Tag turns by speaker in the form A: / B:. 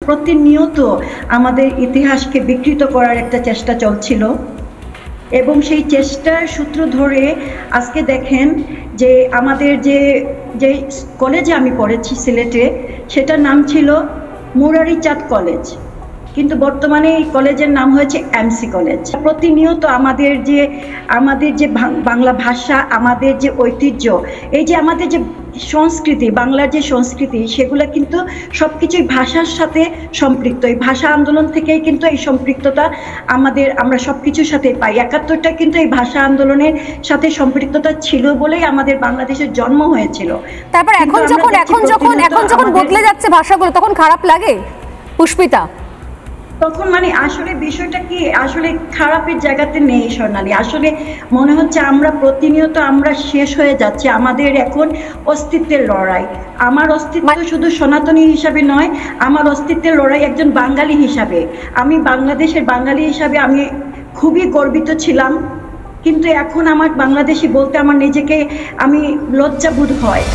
A: প্রতিনিয়ত আমাদের ইতিহাসকে বিকৃত করার একটা চেষ্টা চলছিল এবং সেই চেষ্টার সূত্র ধরে আজকে দেখেন যে আমাদের যে কলেজে আমি পড়েছি সিলেটে, সেটার নাম ছিল মুরারিচাঁদ কলেজ, কিন্তু বর্তমানে এই কলেজের নাম হয়েছে এমসি কলেজ। প্রতিনিয়ত আমাদের যে বাংলা ভাষা, আমাদের যে ঐতিহ্য, এই যে আমাদের যে সংস্কৃতি, বাংলার যে সংস্কৃতি, সেগুলো কিন্তু সবকিছুই ভাষার সাথে সম্পৃক্ত। এই ভাষা আন্দোলন থেকেই কিন্তু এই সম্পৃক্ততা আমরা সবকিছুর সাথে পাই। ৭১টা কিন্তু এই ভাষা আন্দোলনের সাথে সম্পৃক্ততা ছিল বলেই আমাদের বাংলাদেশের জন্ম হয়েছিল।
B: তারপর এখন যখন বদলে যাচ্ছে ভাষাগুলো, তখন খারাপ লাগে পুষ্পিতা?
A: তখন আসলে বিষয়টা কি, আসলে খারাপের জায়গাতে নেই স্বর্ণালী। আসলে মনে হচ্ছে আমরা প্রতিনিয়ত শেষ হয়ে যাচ্ছে। আমাদের এখন অস্তিত্বের লড়াই। আমার অস্তিত্ব শুধু সনাতনী হিসাবে নয়, আমার অস্তিত্বের লড়াই একজন বাঙালি হিসাবে। আমি বাংলাদেশের বাঙালি হিসাবে আমি খুবই গর্বিত ছিলাম, কিন্তু এখন আমার বাংলাদেশি বলতে আমার নিজেকে লজ্জাবোধ হয়।